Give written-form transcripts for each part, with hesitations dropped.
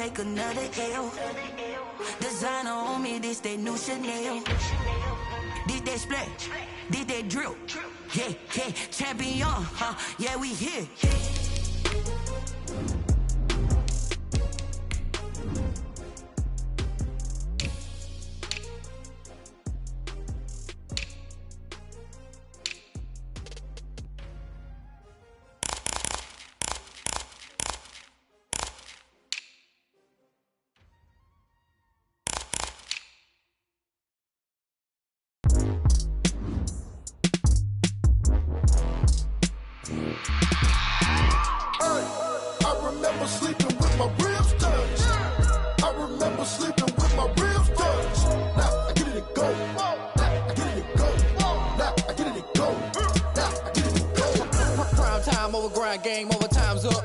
take another L. Designer on me, this they new Chanel. This they split, this they drill. Yeah, yeah, champion, yeah, we here. Game over, time's up.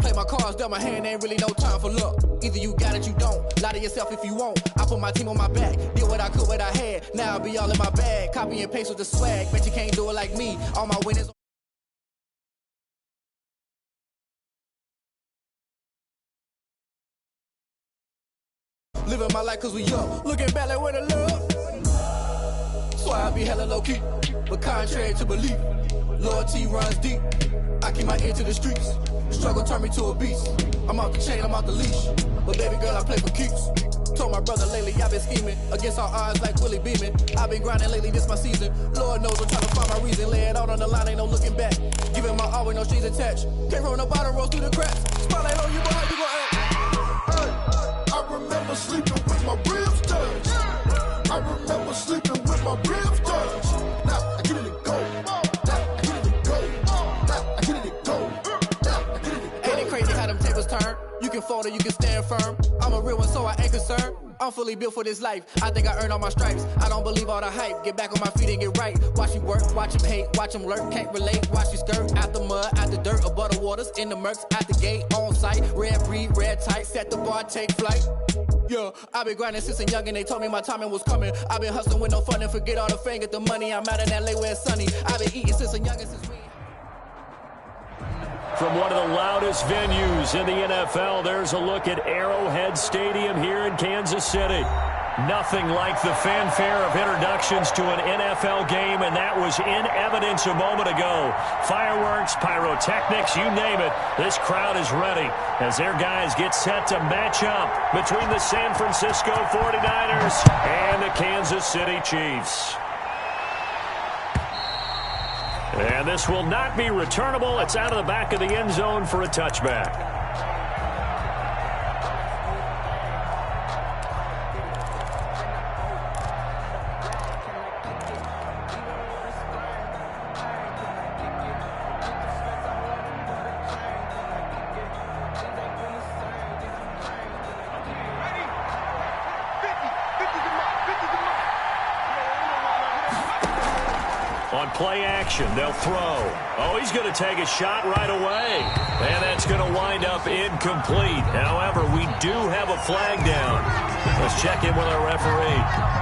Play my cards, dealt my hand, ain't really no time for luck. Either you got it, you don't. Lie to yourself if you won't. I put my team on my back, did what I could, what I had. Now I'll be all in my bag. Copy and paste with the swag. Bet you can't do it like me. All my winners. Living my life cause we young. Looking back like where the love. So I be hella low key. But contrary to belief, loyalty runs deep. I keep my ear to the streets. Struggle turned me to a beast. I'm off the chain, I'm off the leash. But baby girl, I play for keeps. Told my brother lately, I've been scheming. Against all odds like Willie Beeman. I've been grinding lately, this my season. Lord knows I'm trying to find my reason. Lay it out on the line, ain't no looking back. Giving my all with no strings attached. Came from the bottom, rose through the cracks. Spotlight on you, boy, how you gon' act? I remember sleeping with my ribs touched. I remember sleeping with my ribs touched. Now I get it and go. You can fold or you can stand firm. I'm a real one, so I ain't concerned. I'm fully built for this life. I think I earned all my stripes. I don't believe all the hype. Get back on my feet and get right. Watch me work, watch him hate, watch him lurk. Can't relate, watch me skirt. Out the mud, out the dirt, above the waters, in the murks, out the gate, on site. Red breed, red tight, set the bar, take flight. Yeah, I've been grinding since a young and they told me my timing was coming. I've been hustling with no fun and forget all the fame, get the money. I'm out in LA where it's sunny. I've been eating since a young and since we... From one of the loudest venues in the NFL, there's a look at Arrowhead Stadium here in Kansas City. Nothing like the fanfare of introductions to an NFL game, and that was in evidence a moment ago. Fireworks, pyrotechnics, you name it. This crowd is ready as their guys get set to match up between the San Francisco 49ers and the Kansas City Chiefs. And this will not be returnable. It's out of the back of the end zone for a touchback. On play action, they'll throw. Oh, he's going to take a shot right away. And that's going to wind up incomplete. However, we do have a flag down. Let's check in with our referee.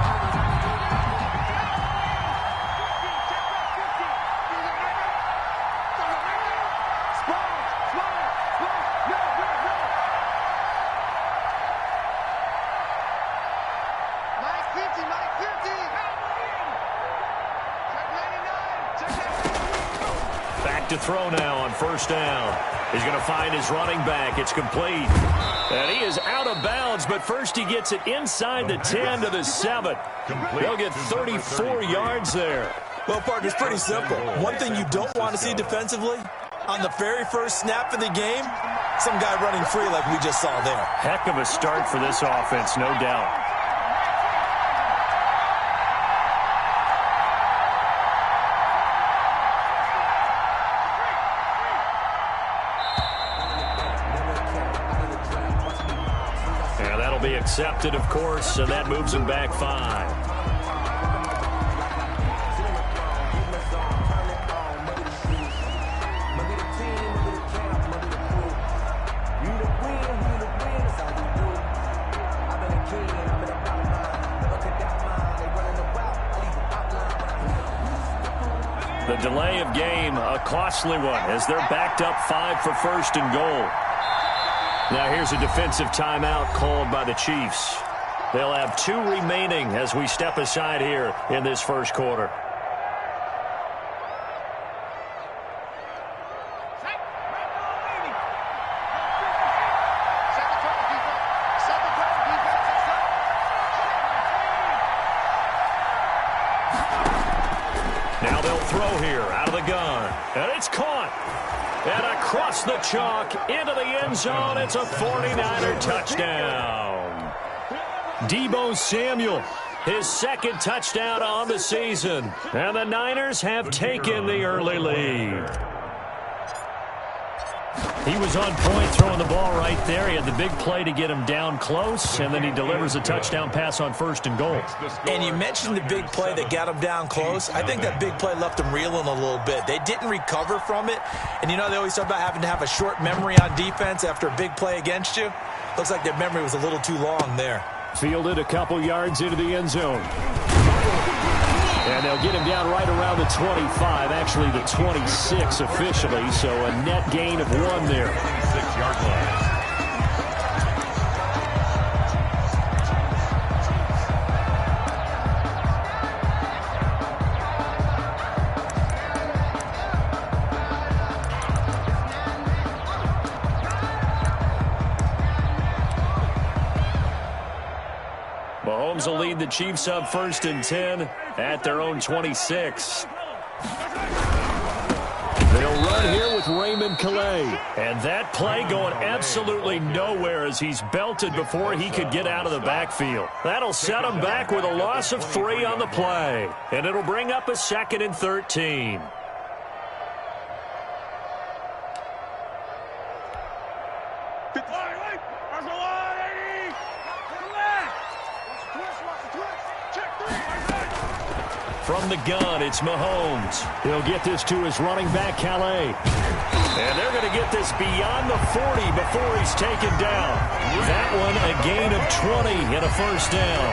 To throw now on first down. He's going to find his running back. It's complete. And he is out of bounds, but first he gets it inside the 10 to the 7. They'll get 34 yards there. Well, partner, it's pretty simple. One thing you don't want to see defensively, on the very first snap of the game, some guy running free like we just saw there. Heck of a start for this offense, no doubt. Accepted, of course, and that moves him back 5. The delay of game, a costly one, as they're backed up 5 for first and goal. Now here's a defensive timeout called by the Chiefs. They'll have 2 remaining as we step aside here in this first quarter. Now they'll throw here out of the gun. And it's caught. And across the chalk into the end zone. It's a 49er touchdown. Deebo Samuel, his second touchdown on the season. And the Niners have taken the early lead. He was on point throwing the ball right there. He had the big play to get him down close, and then he delivers a touchdown pass on 1st and goal. And you mentioned the big play that got him down close. I think that big play left him reeling a little bit. They didn't recover from it. And you know they always talk about having to have a short memory on defense after a big play against you. Looks like their memory was a little too long there. Fielded a couple yards into the end zone. And they'll get him down right around the 25, actually the 26 officially, so a net gain of 1 there. 6-yard line. Mahomes will lead the Chiefs up 1st and 10 at their own 26. They'll run here with Raymond Calais. And that play going absolutely nowhere as he's belted before he could get out of the backfield. That'll set him back with a loss of 3 on the play. And it'll bring up a 2nd and 13. From the gun, it's Mahomes. He'll get this to his running back, Calais. And they're going to get this beyond the 40 before he's taken down. That one, a gain of 20 and a 1st down.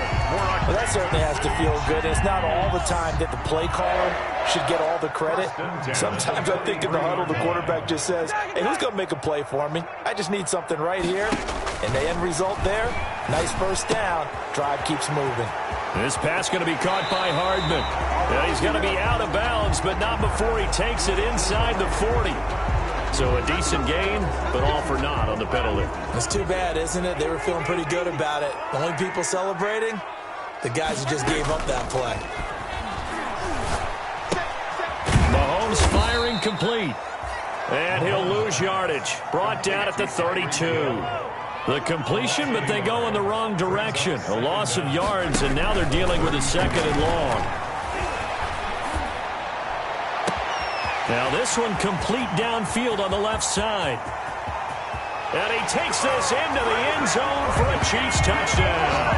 Well, that certainly has to feel good. It's not all the time that the play caller should get all the credit. Sometimes I think in the huddle, the quarterback just says, hey, who's going to make a play for me? I just need something right here. And the end result there, nice 1st down. Drive keeps moving. This pass going to be caught by Hardman. Yeah, he's going to be out of bounds, but not before he takes it inside the 40. So a decent gain, but all for naught on the penalty. It's too bad, isn't it? They were feeling pretty good about it. The only people celebrating, the guys who just gave up that play. Mahomes firing complete. And he'll lose yardage. Brought down at the 32. The completion, but they go in the wrong direction. A loss of yards, and now they're dealing with a 2nd and long. Now this one complete downfield on the left side. And he takes this into the end zone for a Chiefs touchdown.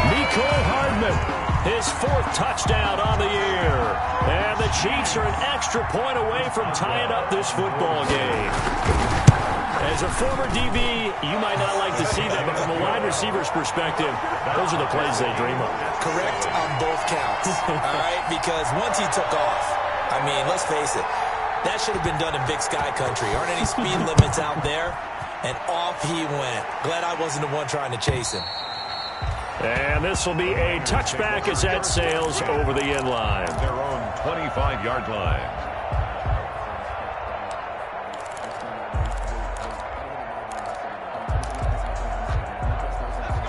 Mecole Hardman, his 4th touchdown on the year. And the Chiefs are an extra point away from tying up this football game. As a former DB, you might not like to see that, but from a wide receiver's perspective, those are the plays they dream of. Correct on both counts, all right? Because once he took off, I mean, let's face it, that should have been done in Big Sky Country. Aren't any speed limits out there? And off he went. Glad I wasn't the one trying to chase him. And this will be a touchback as that sails over the end line. Their own 25-yard line.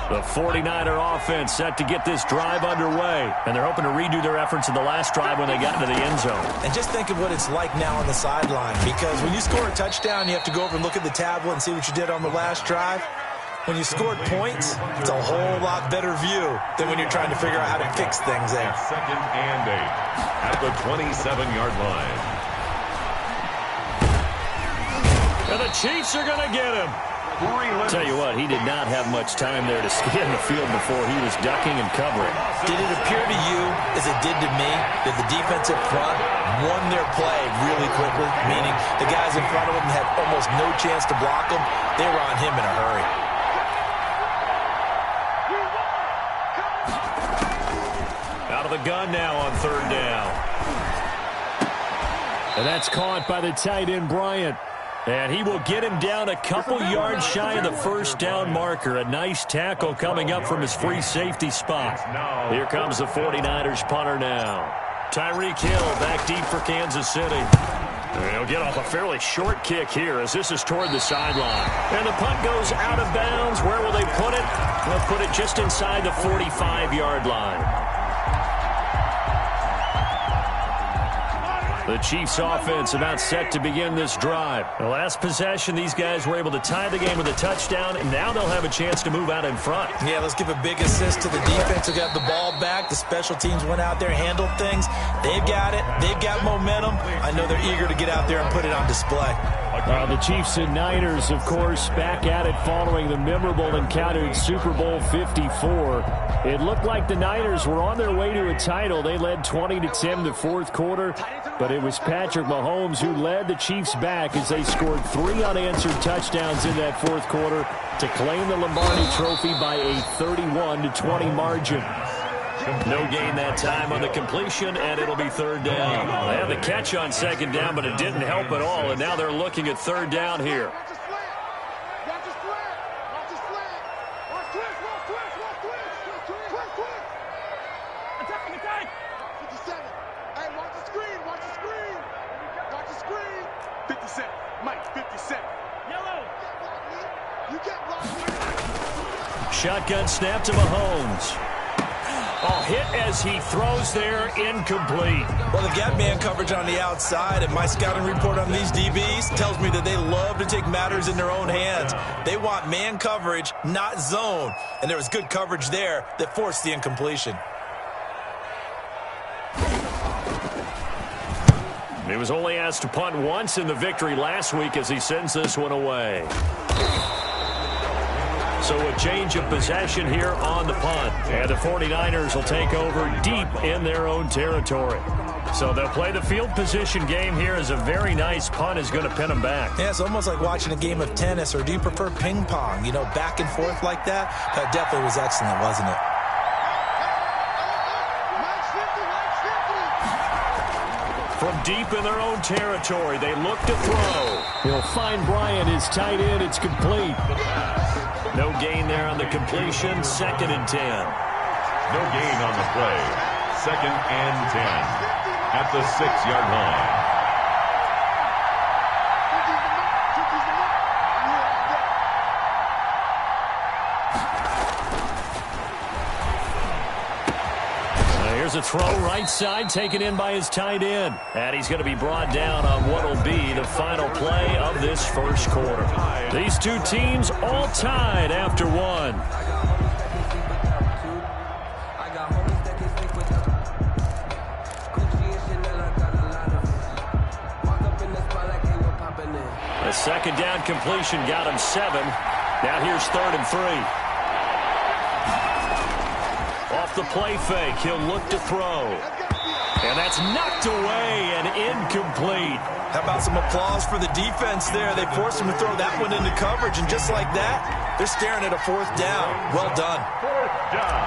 The 49er offense set to get this drive underway. And they're hoping to redo their efforts in the last drive when they got into the end zone. And just think of what it's like now on the sideline. Because when you score a touchdown, you have to go over and look at the tablet and see what you did on the last drive. When you scored points, it's a whole lot better view than when you're trying to figure out how to fix things there. 2nd and 8 at the 27-yard line. And the Chiefs are going to get him. Tell you what, he did not have much time there to scan the field before he was ducking and covering. Did it appear to you, as it did to me, that the defensive front won their play really quickly? Meaning the guys in front of him had almost no chance to block him. They were on him in a hurry. Out of the gun now on 3rd down. And that's caught by the tight end, Bryant. And he will get him down a couple yards shy of the first down marker. A nice tackle coming up from his free safety spot. Here comes the 49ers punter now. Tyreek Hill back deep for Kansas City. He'll get off a fairly short kick here as this is toward the sideline. And the punt goes out of bounds. Where will they put it? They'll put it just inside the 45-yard line. The Chiefs offense about set to begin this drive. The last possession, these guys were able to tie the game with a touchdown, and now they'll have a chance to move out in front. Yeah, let's give a big assist to the defense who got the ball back. The special teams went out there, handled things. They've got it. They've got momentum. I know they're eager to get out there and put it on display. The Chiefs and Niners, of course, back at it following the memorable encounter in Super Bowl 54. It looked like the Niners were on their way to a title. They led 20-10 the fourth quarter, but it was Patrick Mahomes who led the Chiefs back as they scored 3 unanswered touchdowns in that fourth quarter to claim the Lombardi Trophy by a 31-20 margin. No gain that time on the completion, and it'll be third down. They had the catch on second down, but it didn't help at all, and now they're looking at third down here. Shotgun snap to Mahomes. Oh, hit as he throws there, incomplete. Well, they've got man coverage on the outside, and my scouting report on these DBs tells me that they love to take matters in their own hands. They want man coverage, not zone. And there was good coverage there that forced the incompletion. He was only asked to punt once in the victory last week as he sends this one away. So a change of possession here on the punt. And the 49ers will take over deep in their own territory. So they'll play the field position game here as a very nice punt is going to pin them back. Yeah, it's almost like watching a game of tennis, or do you prefer ping pong? You know, back and forth like that? That definitely was excellent, wasn't it? From deep in their own territory, they look to throw. He'll find Bryant, his tight end. It's complete. No gain there on the completion. 2nd and 10. No gain on the play. 2nd and 10 at the 6-yard line. Here's a throw right side, taken in by his tight end. And he's going to be brought down on what will be the final play of this first quarter. These two teams all tied after one. A second down completion got him 7. Now here's 3rd and 3. Off the play fake, he'll look to throw. And that's knocked away and incomplete. How about some applause for the defense there? They forced him to throw that one into coverage, and just like that, they're staring at a 4th down. Well done. 4th down.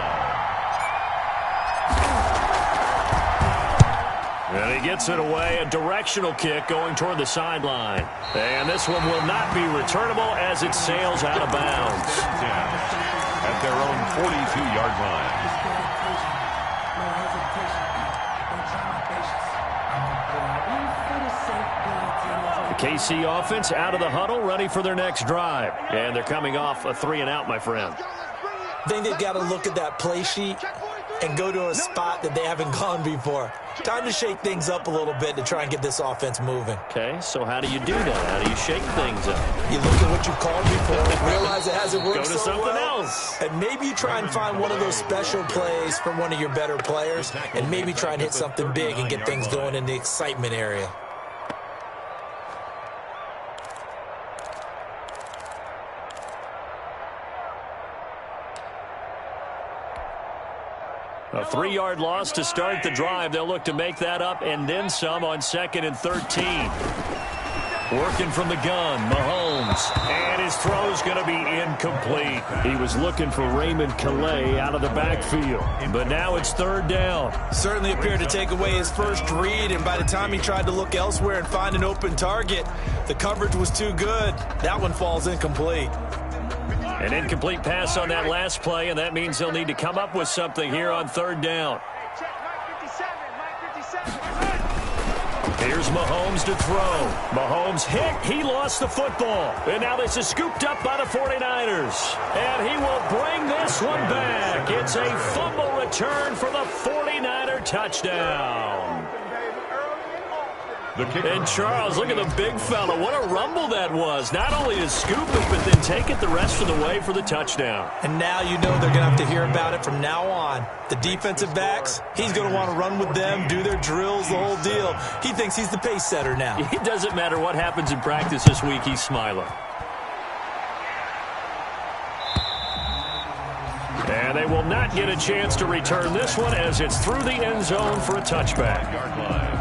And he gets it away, a directional kick going toward the sideline. And this one will not be returnable as it sails out of bounds. At their own 42-yard line. The KC offense out of the huddle, ready for their next drive. And they're coming off a 3-and-out, my friend. I think they've got to look at that play sheet and go to a spot that they haven't gone before. Time to shake things up a little bit to try and get this offense moving. Okay, so how do you do that? How do you shake things up? You look at what you've called before, realize it hasn't worked so so something well, else. and maybe you try and find one of those special plays from one of your better players, and maybe try and hit something big and get things going in the excitement area. A 3-yard loss to start the drive. They'll look to make that up and then some on 2nd and 13. Working from the gun, Mahomes. And his throw's going to be incomplete. He was looking for Raymond Calais out of the backfield. But now it's third down. Certainly appeared to take away his first read, and by the time he tried to look elsewhere and find an open target, the coverage was too good. That one falls incomplete. An incomplete pass on that last play, and that means they'll need to come up with something here on third down. Here's Mahomes to throw. Mahomes hit. He lost the football. And now this is scooped up by the 49ers. And he will bring this one back. It's a fumble return for the 49er touchdown. And Charles, look at the big fella. What a rumble that was. Not only to scoop it, but then take it the rest of the way for the touchdown. And now you know they're going to have to hear about it from now on. The defensive backs, he's going to want to run with them, do their drills, the whole deal. He thinks he's the pace setter now. It doesn't matter what happens in practice this week, he's smiling. And they will not get a chance to return this one as it's through the end zone for a touchback. Yard line.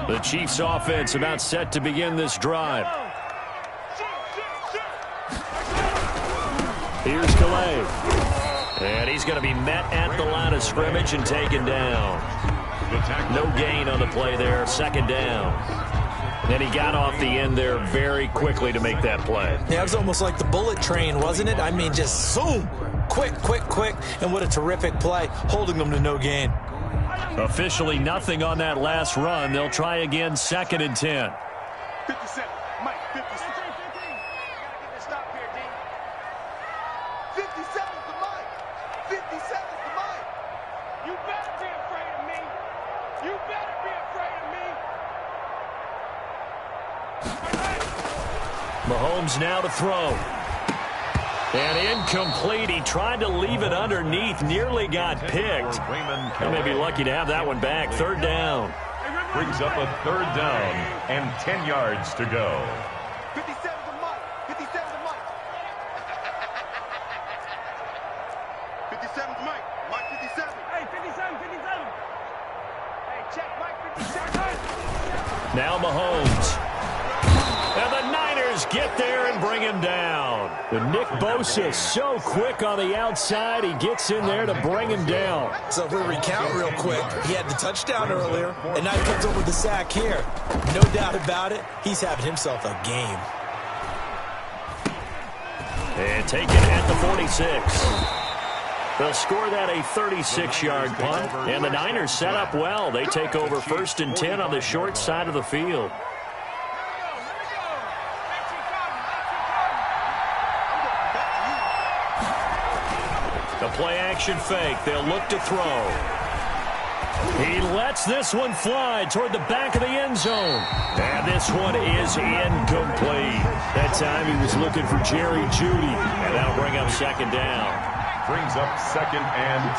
The Chiefs offense about set to begin this drive. Here's Calais. And he's going to be met at the line of scrimmage and taken down. No gain on the play there. Second down. And he got off the end there very quickly to make that play. Yeah, it was almost like the bullet train, wasn't it? I mean, just zoom. Quick, quick, quick. And what a terrific play, holding them to no gain. Officially nothing on that last run. They'll try again, 2nd and 10. 57, Mike, 57. Stop here, D. 57's the Mike. 57's the Mike. You better be afraid of me. You better be afraid of me. Mahomes now to throw. And incomplete. He tried to leave it underneath. Nearly got picked. He may be lucky to have that one back. Third down. Brings up a third down and 10 yards to go. 57's the Mike. 57's the Mike. 57's Mike. Mike 57. Hey, 57, 57. Hey, check Mike 57. Now Mahomes. And the Niners get there and bring him down. The Nick Bosa so quick on the outside. He gets in there to bring him down. So if we recount real quick, he had the touchdown earlier, and now he comes over the sack here. No doubt about it, he's having himself a game. And taken at the 46. They'll score that a 36-yard punt. And the Niners set up well. They take over 1st and 10 on the short side of the field. The play-action fake. They'll look to throw. He lets this one fly toward the back of the end zone. And this one is incomplete. That time he was looking for Jerry Jeudy. And that'll bring up 2nd down. Brings up 2nd and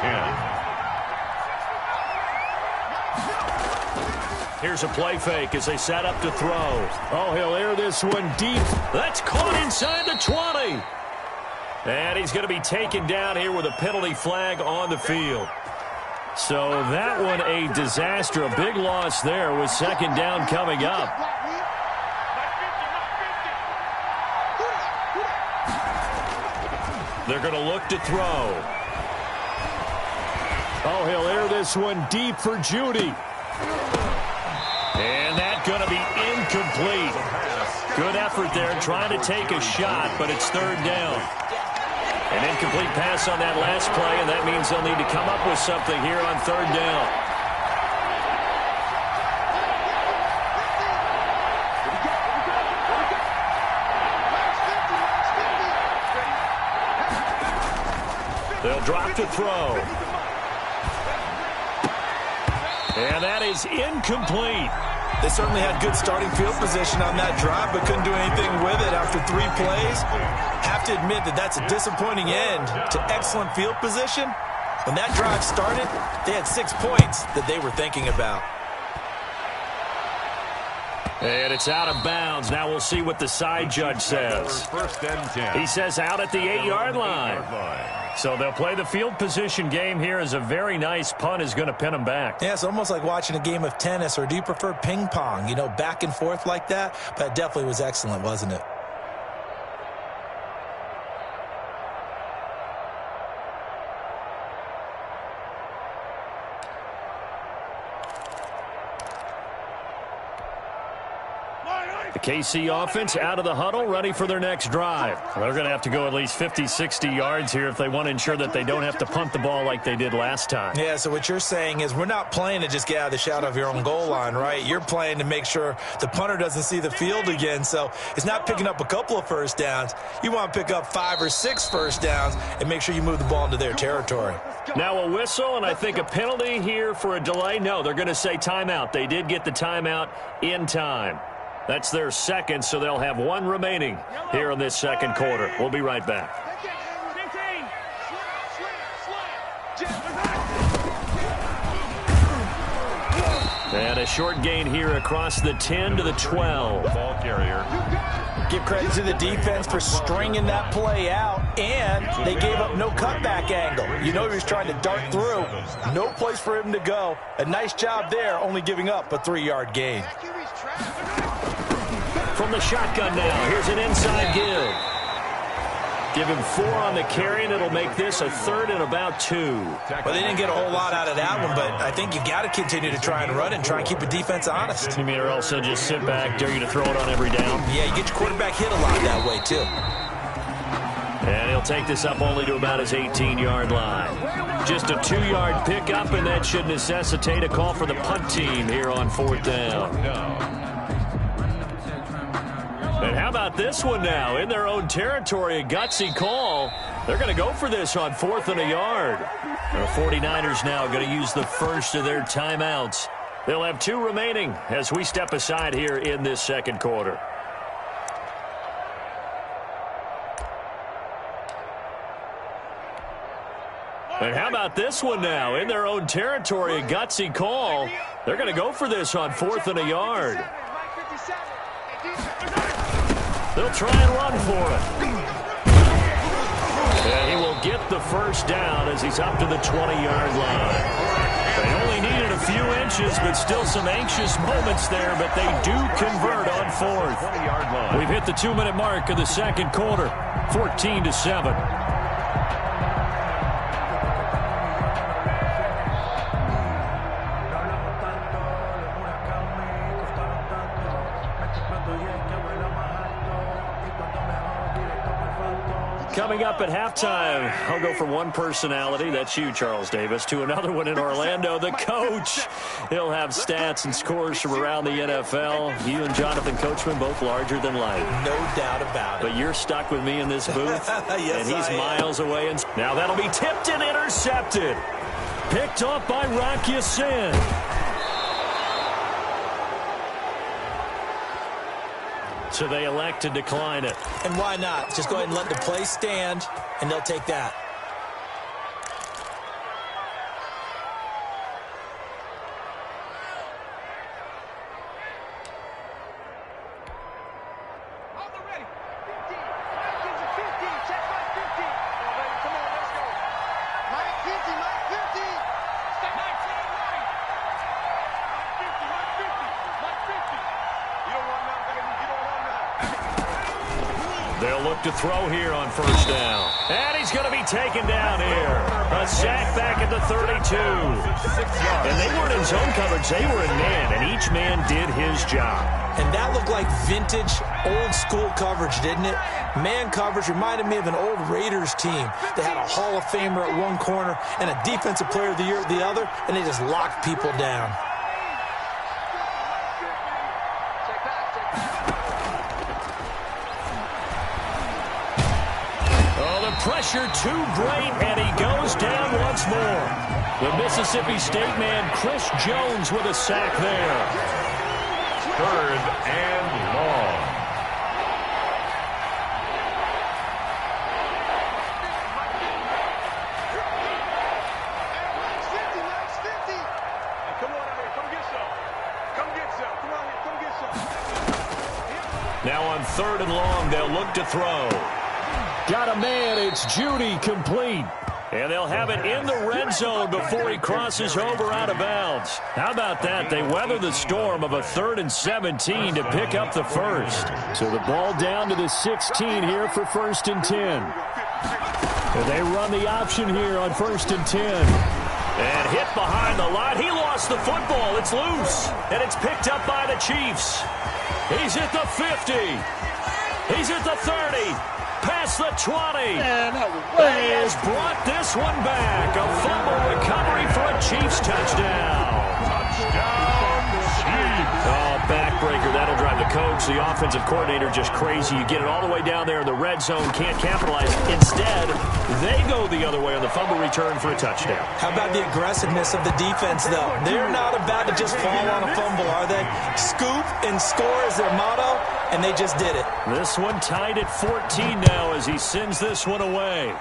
10. Here's a play fake as they set up to throw. Oh, he'll air this one deep. That's caught inside the 20. And he's going to be taken down here with a penalty flag on the field. So that one a disaster. A big loss there with 2nd down coming up. They're going to look to throw. Oh, he'll air this one deep for Jeudy. And that's going to be incomplete. Good effort there trying to take a shot, but it's 3rd down. An incomplete pass on that last play, and that means they'll need to come up with something here on 3rd down. They'll drop to throw. And that is incomplete. They certainly had good starting field position on that drive, but couldn't do anything with it after 3 plays. Have to admit that that's a disappointing end to excellent field position. When that drive started, they had 6 points that they were thinking about. And it's out of bounds. Now we'll see what the side judge says. 1st and 10. He says out at the 8-yard line. So they'll play the field position game here as a very nice punt is going to pin them back. Yeah, it's almost like watching a game of tennis, or do you prefer ping pong? You know, back and forth like that? But it definitely was excellent, wasn't it? The KC offense out of the huddle, ready for their next drive. They're going to have to go at least 50, 60 yards here if they want to ensure that they don't have to punt the ball like they did last time. Yeah, so what you're saying is we're not playing to just get out of the shadow of your own goal line, right? You're playing to make sure the punter doesn't see the field again. So it's not picking up a couple of first downs. You want to pick up 5 or 6 first downs and make sure you move the ball into their territory. Now a whistle, and I think a penalty here for a delay. No, they're going to say timeout. They did get the timeout in time. That's their second, so they'll have 1 remaining here in this second quarter. We'll be right back. And a short gain here across the 10 to the 12. Ball carrier. Give credit to the defense for stringing that play out, and they gave up no cutback angle. You know he was trying to dart through. No place for him to go. A nice job there, only giving up a 3-yard gain. From the shotgun now, here's an inside give. Give him 4 on the carry, and it'll make this a 3rd and about 2. Well, they didn't get a whole lot out of that one, but I think you got to continue to try and run and try and keep the defense honest. You mean or also just sit back, dare you to throw it on every down? Yeah, you get your quarterback hit a lot that way, too. And he'll take this up only to about his 18-yard line. Just a 2-yard pickup, and that should necessitate a call for the punt team here on 4th down. And how about this one now? In their own territory, a gutsy call. They're going to go for this on 4th and a yard. The 49ers now going to use the first of their timeouts. They'll have 2 remaining as we step aside here in this second quarter. And how about this one now? In their own territory, a gutsy call. They're going to go for this on 4th and a yard. They'll try and run for it. And he will get the first down as he's up to the 20-yard line. They only needed a few inches, but still some anxious moments there, but they do convert on 4th. We've hit the 2-minute mark of the second quarter, 14-7. Coming up at halftime, I'll go from one personality, that's you, Charles Davis, to another one in Orlando, the coach. He'll have stats and scores from around the NFL. You and Jonathan Coachman, both larger than life. No doubt about it. But you're stuck with me in this booth, yes, and he's miles away. And now that'll be tipped and intercepted. Picked off by Rock Ya-Sin. So they elect to decline it. And why not? Just go ahead and let the play stand, and they'll take that. They'll look to throw here on first down. And he's going to be taken down here. A sack back at the 32. And they weren't in zone coverage. They were in man, and each man did his job. And that looked like vintage, old-school coverage, didn't it? Man coverage reminded me of an old Raiders team. They had a Hall of Famer at one corner and a Defensive Player of the Year at the other, and they just locked people down. Pressure too great, and he goes down once more. The Mississippi State man, Chris Jones, with a sack there. 3rd and long. Now on 3rd and long, they'll look to throw. Got a man. It's Judy, complete. And they'll have it in the red zone before he crosses over out of bounds. How about that? They weather the storm of a 3rd and 17 to pick up the first. So the ball down to the 16 here for 1st and 10. And they run the option here on 1st and 10. And hit behind the line. He lost the football. It's loose. And it's picked up by the Chiefs. He's at the 50. He's at the 30. Past the 20. He has brought this one back. A fumble recovery for a Chiefs touchdown. Touchdown, Chiefs. Oh, backbreaker. That'll drive the coach, the offensive coordinator, just crazy. You get it all the way down there in the red zone, can't capitalize. Instead, they go the other way on the fumble return for a touchdown. How about the aggressiveness of the defense, though? They're not about to just fall on a fumble, are they? Scoop and score is their motto, and they just did it. This one tied at 14 now as he sends this one away.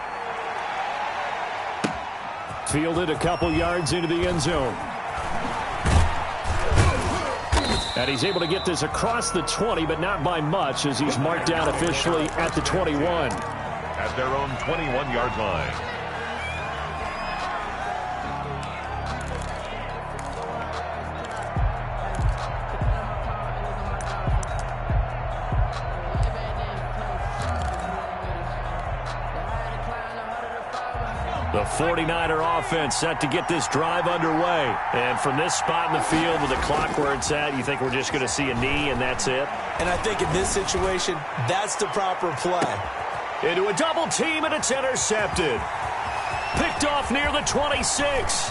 Fielded a couple yards into the end zone. And he's able to get this across the 20, but not by much, as he's marked down officially at the 21. At their own 21-yard line. The 49er offense set to get this drive underway. And from this spot in the field with the clock where it's at, you think we're just going to see a knee and that's it? And I think in this situation, that's the proper play. Into a double team, and it's intercepted. Picked off near the 26.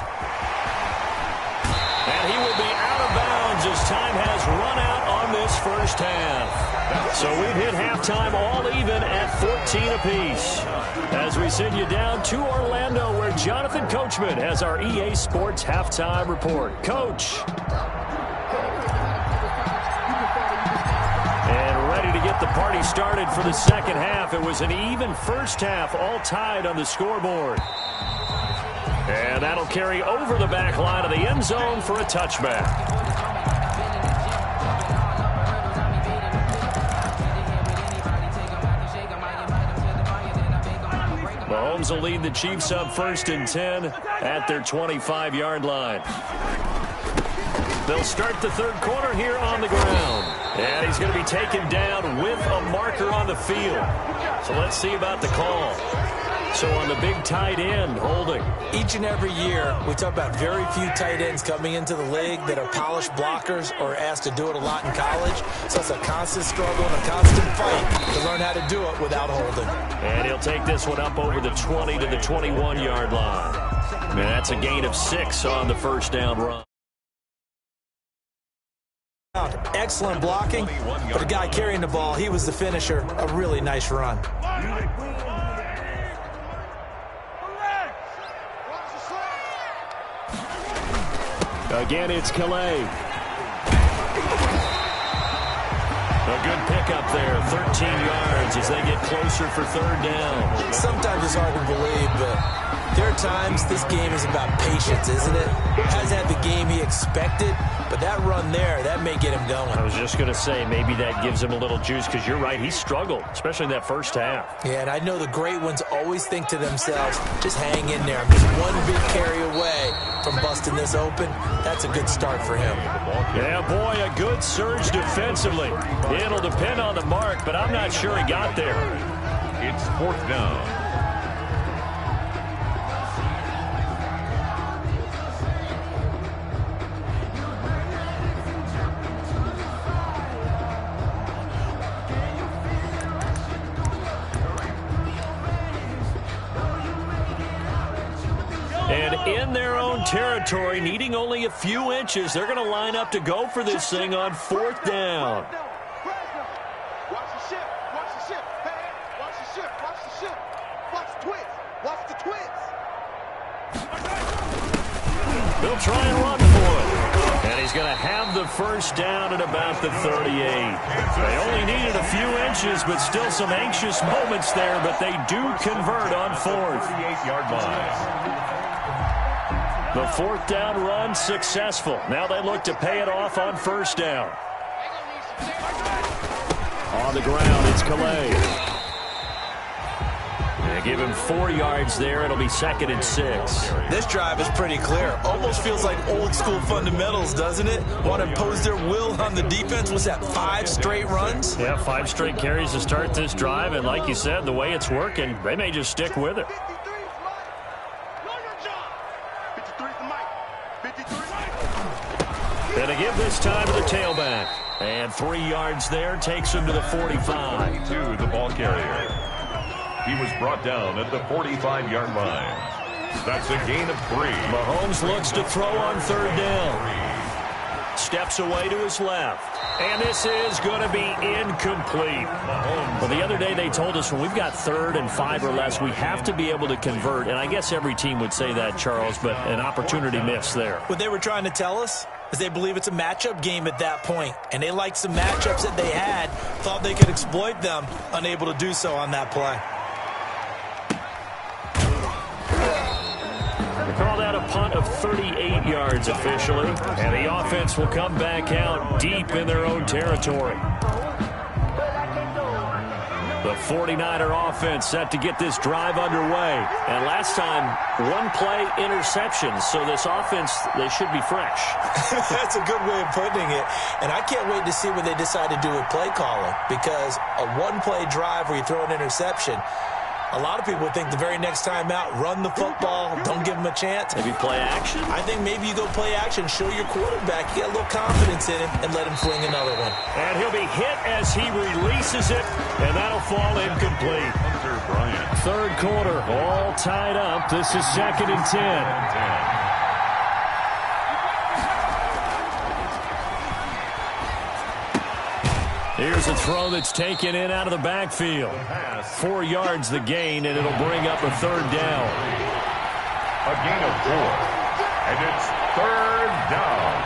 And he will be out of bounds as time has run out on this first half. So we've hit halftime all even at 14 apiece. As we send you down to Orlando, where Jonathan Coachman has our EA Sports halftime report. Coach. And ready to get the party started for the second half. It was an even first half, all tied on the scoreboard. And that'll carry over the back line of the end zone for a touchback. Mahomes will lead the Chiefs up 1st and 10 at their 25-yard line. They'll start the third quarter here on the ground. And he's going to be taken down with a marker on the field. So let's see about the call. So on the big tight end, holding. Each and every year, we talk about very few tight ends coming into the league that are polished blockers or asked to do it a lot in college. So it's a constant struggle and a constant fight to learn how to do it without holding. And he'll take this one up over the 20 to the 21-yard line. And that's a gain of 6 on the first down run. Excellent blocking, but the guy carrying the ball, he was the finisher. A really nice run. Again, it's Calais. A good pickup there, 13 yards as they get closer for third down. Sometimes it's hard to believe, but there are times this game is about patience, isn't it? Hasn't had the game he expected, but that run there, that may get him going. I was just going to say, maybe that gives him a little juice, because you're right, he struggled, especially in that first half. Yeah, and I know the great ones always think to themselves, just hang in there. I'm just one big carry away from busting this open. That's a good start for him. Yeah, boy, a good surge defensively. It'll depend on the mark, but I'm not sure he got there. It's 4th down. And in their own territory, needing only a few inches, they're going to line up to go for this thing on 4th down. Watch the ship. Watch the ship. Hey, watch the ship. Watch the ship. Watch the twins. Watch the twins. They'll try and run for it. And he's going to have the first down at about the 38. They only needed a few inches, but still some anxious moments there, but they do convert on 4th. 38-yard line. The 4th down run successful. Now they look to pay it off on 1st down. On the ground, it's Calais. give him 4 yards there. It'll be 2nd and 6. This drive is pretty clear. Almost feels like old-school fundamentals, doesn't it? Want to impose their will on the defense. Was that 5 straight runs? Yeah, 5 straight carries to start this drive. And like you said, the way it's working, they may just stick with it. And to give this time to the tailback. And 3 yards there takes him to the 45. To the ball carrier. He was brought down at the 45-yard line. That's a gain of 3. Mahomes looks to throw on 3rd down. Steps away to his left. And this is going to be incomplete. Well, the other day they told us when we've got 3rd and 5 or less, we have to be able to convert. And I guess every team would say that, Charles, but an opportunity missed there. What they were trying to tell us is they believe it's a matchup game at that point. And they liked some matchups that they had, thought they could exploit them, unable to do so on that play. Call that a punt of 38 yards officially. And the offense will come back out deep in their own territory. The 49er offense set to get this drive underway. And last time, 1-play interception. So this offense, they should be fresh. That's a good way of putting it. And I can't wait to see what they decide to do with play calling. Because a 1-play drive where you throw an interception, a lot of people would think the very next time out, run the football, don't give him a chance. Maybe play action? I think maybe you go play action, show your quarterback, you get a little confidence in him, and let him fling another one. And he'll be hit as he releases it, and that'll fall incomplete. Hunter Bryant. 3rd quarter, all tied up. This is 2nd and 10. Here's a throw that's taken in out of the backfield. 4 yards the gain, and it'll bring up a 3rd down. A gain of 4. And it's 3rd down.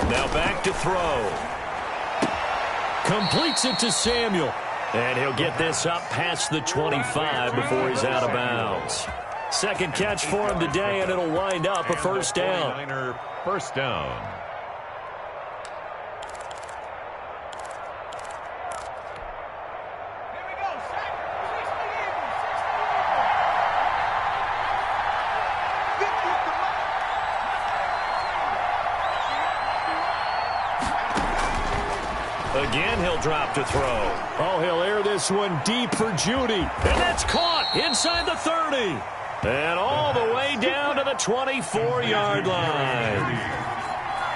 Now back to throw. Completes it to Samuel. And he'll get this up past the 25 before he's out of bounds. 2nd catch for him today, and it'll wind up a 1st down. 49er first down. Again, he'll drop to throw. Oh, he'll air this one deep for Judy. And that's caught inside the 30. And all the way down to the 24-yard line.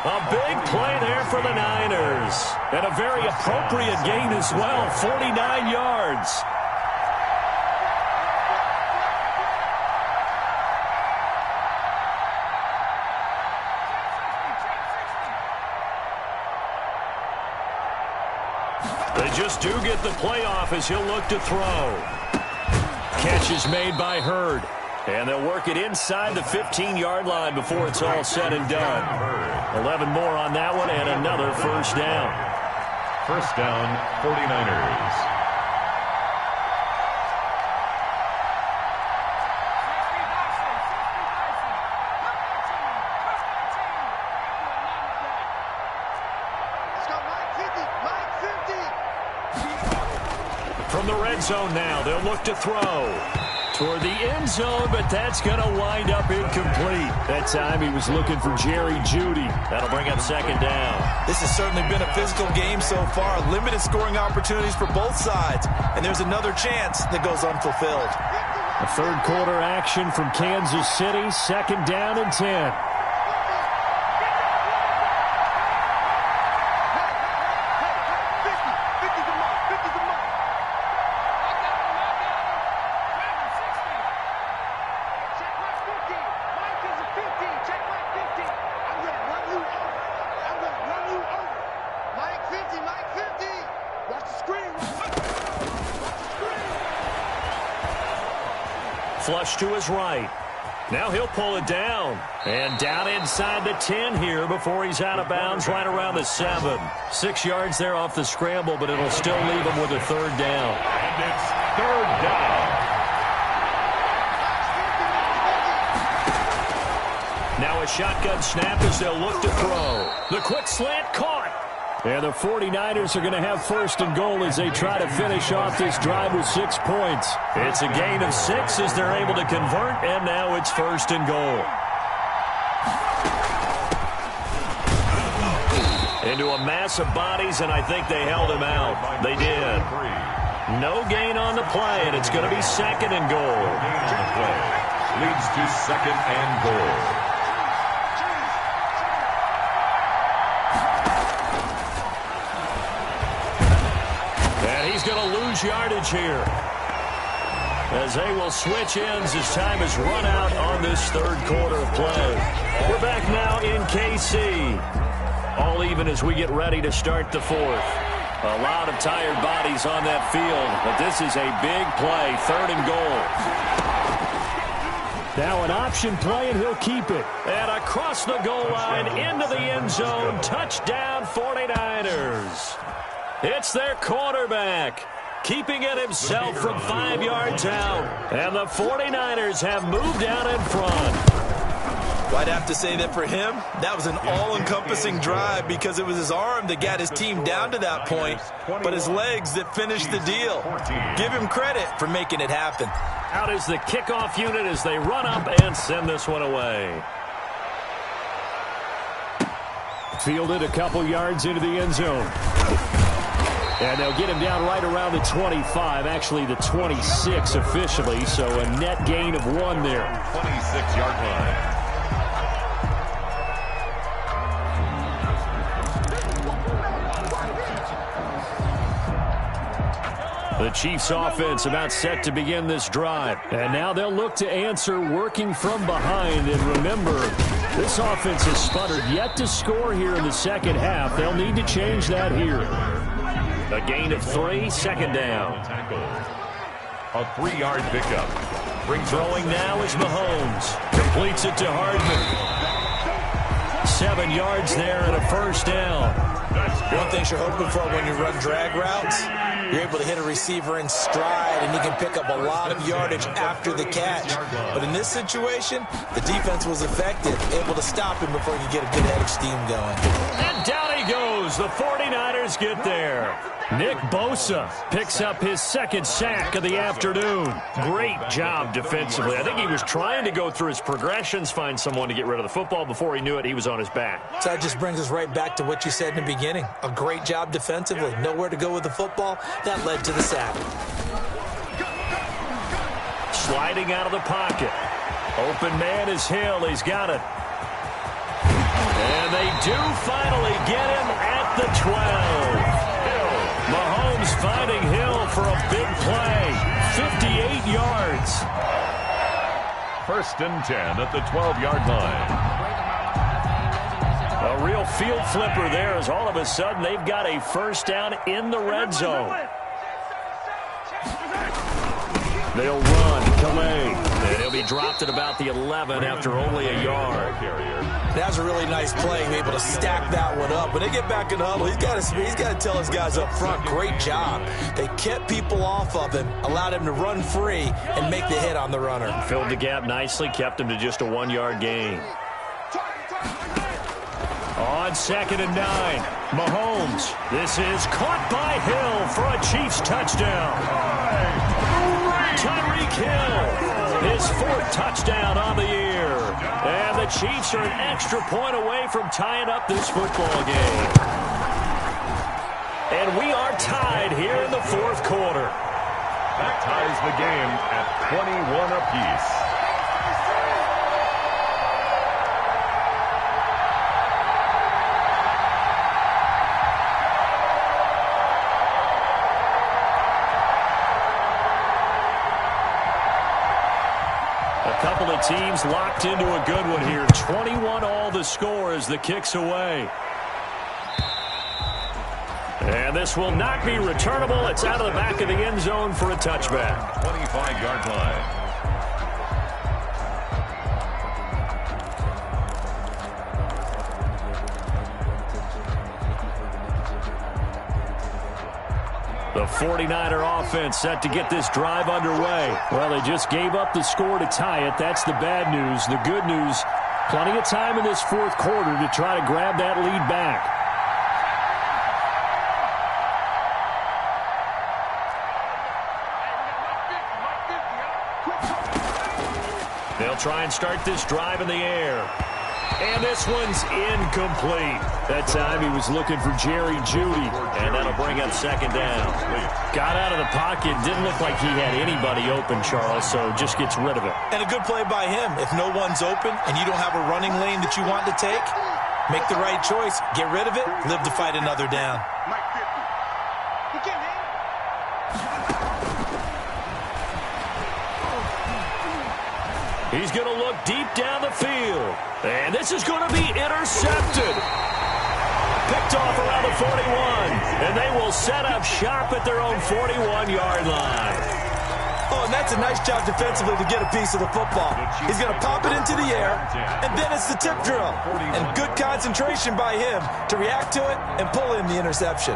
A big play there for the Niners. And a very appropriate gain as well, 49 yards. They just do get the playoff as he'll look to throw. Catch is made by Hurd. And they'll work it inside the 15-yard line before it's all said and done. 11 more on that one and another 1st down. 1st down, 49ers. From the red zone now, they'll look to throw toward the end zone, but that's going to wind up incomplete. That time he was looking for Jerry Judy. That'll bring up 2nd down. This has certainly been a physical game so far. Limited scoring opportunities for both sides. And there's another chance that goes unfulfilled. A 3rd quarter action from Kansas City. 2nd down and 10. Flush to his right. Now he'll pull it down. And down inside the 10 here before he's out of bounds right around the 7. 6 yards there off the scramble, but it'll still leave him with a 3rd down. And it's 3rd down. Now a shotgun snap as they'll look to throw. The quick slant caught. And the 49ers are going to have first and goal as they try to finish off this drive with 6 points. It's a gain of 6 as they're able to convert, and now it's first and goal. Into a mass of bodies, and I think they held him out. They did. No gain on the play, and it's going to be second and goal. Gain on the play leads to second and goal. He's going to lose yardage here as they will switch ends as time has run out on this third quarter of play. We're back now in KC. All even as we get ready to start the fourth. A lot of tired bodies on that field, but this is a big play, third and goal. Now an option play, and he'll keep it. And across the goal line, into the end zone, touchdown 49ers. It's their quarterback, keeping it himself from 5 yards out. And the 49ers have moved out in front. Well, I'd have to say that for him, that was an all-encompassing drive because it was his arm that got his team down to that point, but his legs that finished the deal. Give him credit for making it happen. Out is the kickoff unit as they run up and send this one away. Fielded a couple yards into the end zone. And they'll get him down right around the 25, actually the 26 officially, so a net gain of 1 there. 26-yard line. The Chiefs offense about set to begin this drive. And now they'll look to answer working from behind. And remember, this offense has sputtered yet to score here in the second half. They'll need to change that here. A gain of 3, second down. A 3-yard pickup. Throwing now is Mahomes. Completes it to Hardman. 7 yards there and a first down. One thing you're hoping for when you run drag routes, you're able to hit a receiver in stride, and he can pick up a lot of yardage after the catch. But in this situation, the defense was effective, able to stop him before he could get a good head of steam going. And down he goes. The 49ers get there. Nick Bosa picks up his second sack of the afternoon. Great job defensively. I think he was trying to go through his progressions, find someone to get rid of the football. Before he knew it, he was on his back. So that just brings us right back to what you said in the beginning. A great job defensively. Nowhere to go with the football. That led to the sack. Sliding out of the pocket. Open man is Hill. He's got it. And they do finally get him at the 12. Mahomes finding Hill for a big play. 58 yards. First and 10 at the 12-yard line. A real field flipper there as all of a sudden they've got a first down in the red zone. They'll run. Calais. And he'll be dropped at about the 11 after only a yard. That was a really nice play, able to stack that one up. When they get back in the huddle, he's got to tell his guys up front, great job. They kept people off of him, allowed him to run free and make the hit on the runner. Filled the gap nicely, kept him to just a 1-yard gain. On second and 9, Mahomes. This is caught by Hill for a Chiefs touchdown. Tyreek Hill, his 4th touchdown on the year. And the Chiefs are an extra point away from tying up this football game. And we are tied here in the 4th quarter. That ties the game at 21 apiece. Couple of teams locked into a good one here. 21 all the score as the kick's away. And this will not be returnable. It's out of the back of the end zone for a touchback. 25-yard line. The 49er offense set to get this drive underway. Well, they just gave up the score to tie it. That's the bad news. The good news, Plenty of time in this fourth quarter to try to grab that lead back. They'll try and start this drive in the air. And this one's incomplete. That time he was looking for Jerry Jeudy, and that'll bring up second down. Got out of the pocket. Didn't look like he had anybody open, Charles, so just gets rid of it. And a good play by him. If no one's open and you don't have a running lane that you want to take, make the right choice. Get rid of it. Live to fight another down. He's going to look deep down the field. And this is going to be intercepted. Picked off around the 41. And they will set up shop at their own 41-yard line. Oh, and that's a nice job defensively to get a piece of the football. He's going to pop it into the air, and then it's the tip drill. And good concentration by him to react to it and pull in the interception.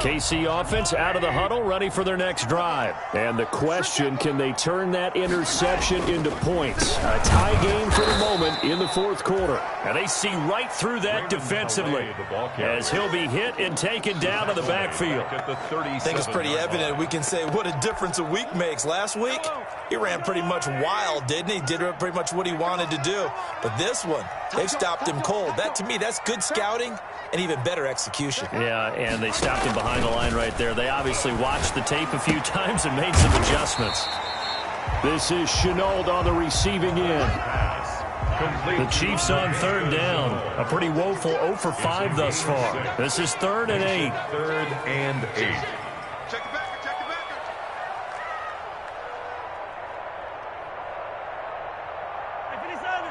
KC offense out of the huddle, ready for their next drive. And the question, can they turn that interception into points? A tie game for the moment in the fourth quarter. And they see right through that defensively as he'll be hit and taken down to the backfield. I think it's pretty evident. We can say what a difference a week makes. Last week, he ran pretty much wild, didn't he? Did pretty much what he wanted to do. But this one, they stopped him cold. That, to me, that's good scouting and even better execution. Yeah, and they stopped him behind the line right there. They obviously watched the tape a few times and made some adjustments. This is Chenault on the receiving end. The Chiefs on third down. A pretty woeful 0 for 5 thus far. This is 3rd and 8. 3rd and 8. Check the backer, check the backer. 57.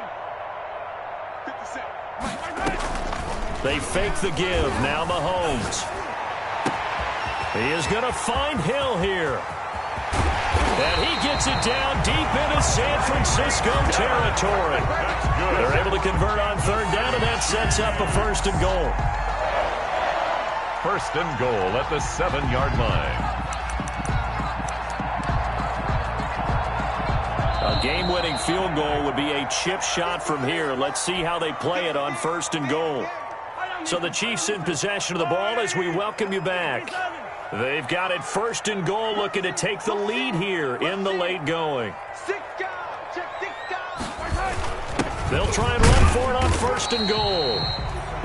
57. They fake the give. Now Mahomes. He is going to find Hill here. And he gets it down deep into San Francisco territory. They're able to convert on third down, and that sets up a 1st and goal. 1st and goal at the 7-yard line. A game-winning field goal would be a chip shot from here. Let's see how they play it on 1st and goal. So the Chiefs in possession of the ball as we welcome you back. They've got it 1st and goal, looking to take the lead here in the late going. They'll try and run for it on 1st and goal.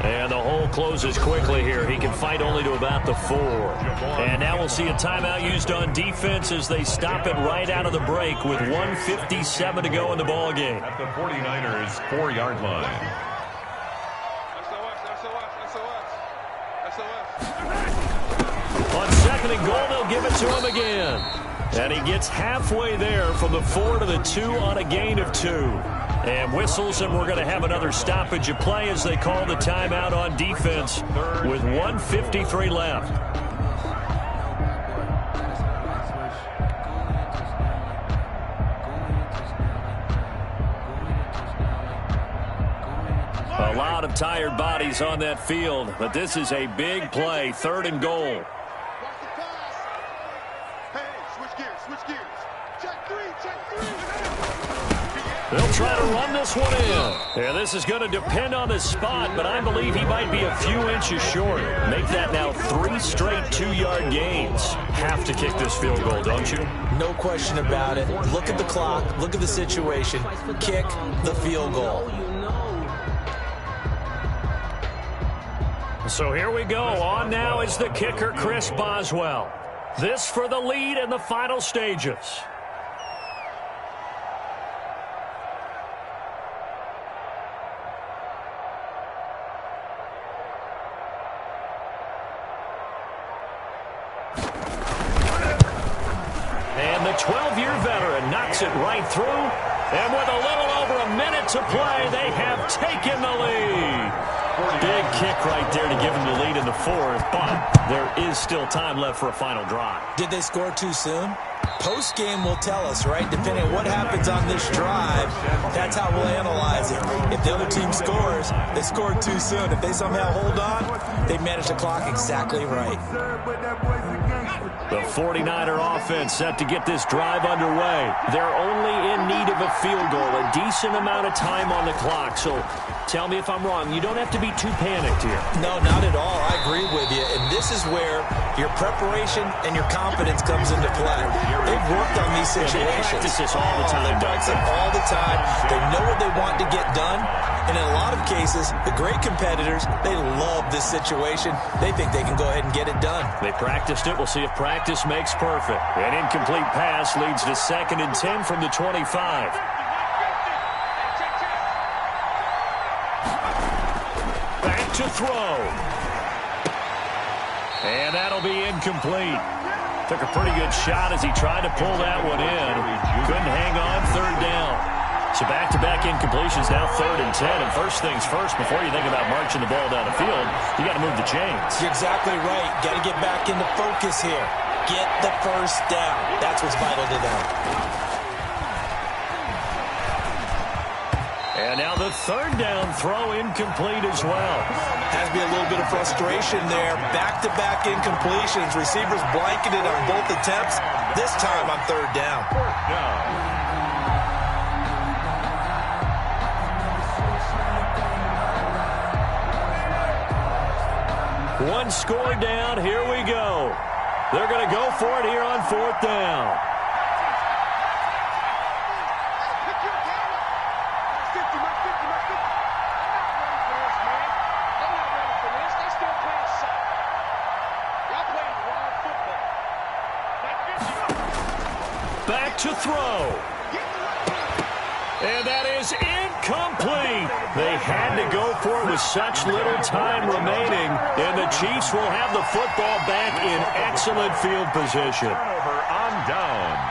And the hole closes quickly here. He can fight only to about the 4. And now we'll see a timeout used on defense as they stop it right out of the break with 1:57 to go in the ball game. At the 49ers 4-yard line. On 2nd and goal, they'll give it to him again. And he gets halfway there from the 4 to the 2 on a gain of 2. And whistles, and we're going to have another stoppage of play as they call the timeout on defense with 1:53 left. A lot of tired bodies on that field, but this is a big play, 3rd and goal. They'll try to run this one in. Yeah, this is going to depend on the spot, but I believe he might be a few inches short. Make that now 3 straight 2-yard gains. Have to kick this field goal, don't you? No question about it. Look at the clock. Look at the situation. Kick the field goal. So here we go. On now is the kicker, Chris Boswell. This for the lead in the final stages. And the 12-year veteran knocks it right through. And with a little over a minute to play, they have taken the lead. Big kick right there to give them the lead in the 4th, but there is still time left for a final drive. Did they score too soon? post-game will tell us, right? Depending on what happens on this drive, that's how we'll analyze it. If the other team scores, they scored too soon. If they somehow hold on, they manage the clock exactly right. The 49er offense set to get this drive underway. They're only in need of a field goal, a decent amount of time on the clock. So tell me if I'm wrong. You don't have to be too panicked here. No, not at all. I agree with you. And this is where your preparation and your confidence comes into play. They've worked on these situations. They practice this all the time. They practice it all the time. They know what they want to get done. And in a lot of cases, the great competitors, they love this situation. They think they can go ahead and get it done. They practiced it. We'll see if practice makes perfect. An incomplete pass leads to 2nd and 10 from the 25. Back to throw. And that'll be incomplete. Took a pretty good shot as he tried to pull that one in. Couldn't hang on, 3rd down. So back-to-back incompletions, now 3rd and 10. And first things first, before you think about marching the ball down the field, you got to move the chains. You're exactly right. Got to get back into focus here. Get the first down. That's what's vital to them. And now the 3rd down throw incomplete as well. Has to be a little bit of frustration there. Back-to-back incompletions. Receivers blanketed on both attempts. This time on 3rd down. 4th down. One score down. Here we go. They're going to go for it here on 4th down. Back to throw. And that is incomplete. They had to go for it with such little time remaining. And the Chiefs will have the football back in excellent field position. Turnover on downs.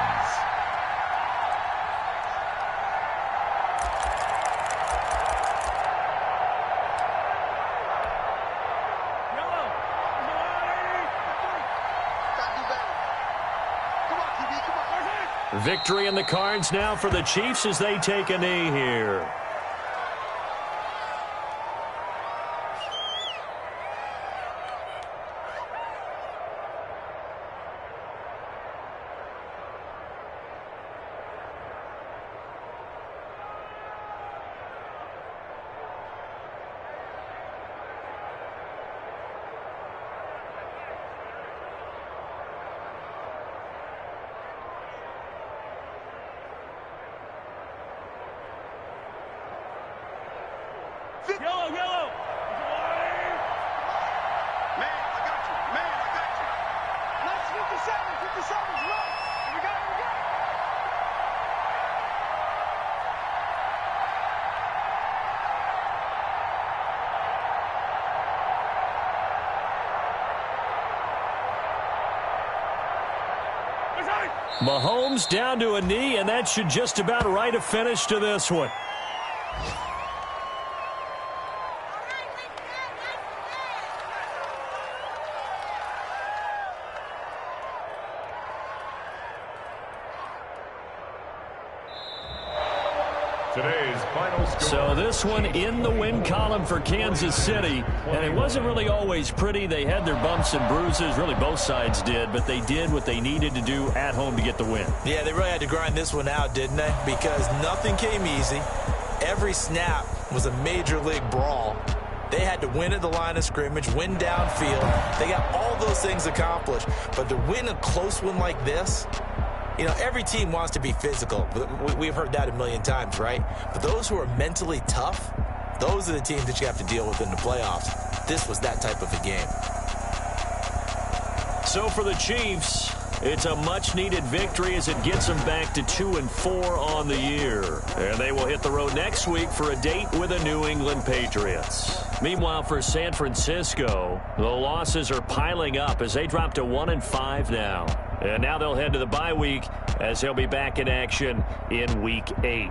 Victory in the cards now for the Chiefs as they take a knee here. Yellow, yellow. Man, I got you. Man, I got you. Let's 57's right. We got it, we got it. Mahomes down to a knee, and that should just about write a finish to this one. Today's final score. So this one in the win column for Kansas City, and it wasn't really always pretty. They had their bumps and bruises, really both sides did, but they did what they needed to do at home to get the win. Yeah, they really had to grind this one out, didn't they? Because nothing came easy. Every snap was a major league brawl. They had to win at the line of scrimmage, win downfield. They got all those things accomplished. But to win a close one like this, you know, every team wants to be physical. We've heard that a million times, right? But those who are mentally tough, those are the teams that you have to deal with in the playoffs. This was that type of a game. So for the Chiefs, it's a much-needed victory as it gets them back to 2-4 on the year. And they will hit the road next week for a date with the New England Patriots. Meanwhile, for San Francisco, the losses are piling up as they drop to 1-5 now. And now they'll head to the bye week as they'll be back in action in Week 8.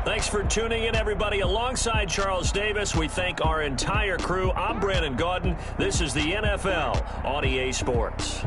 Thanks for tuning in, everybody. Alongside Charles Davis, we thank our entire crew. I'm Brandon Gaudin. This is the NFL on EA Sports.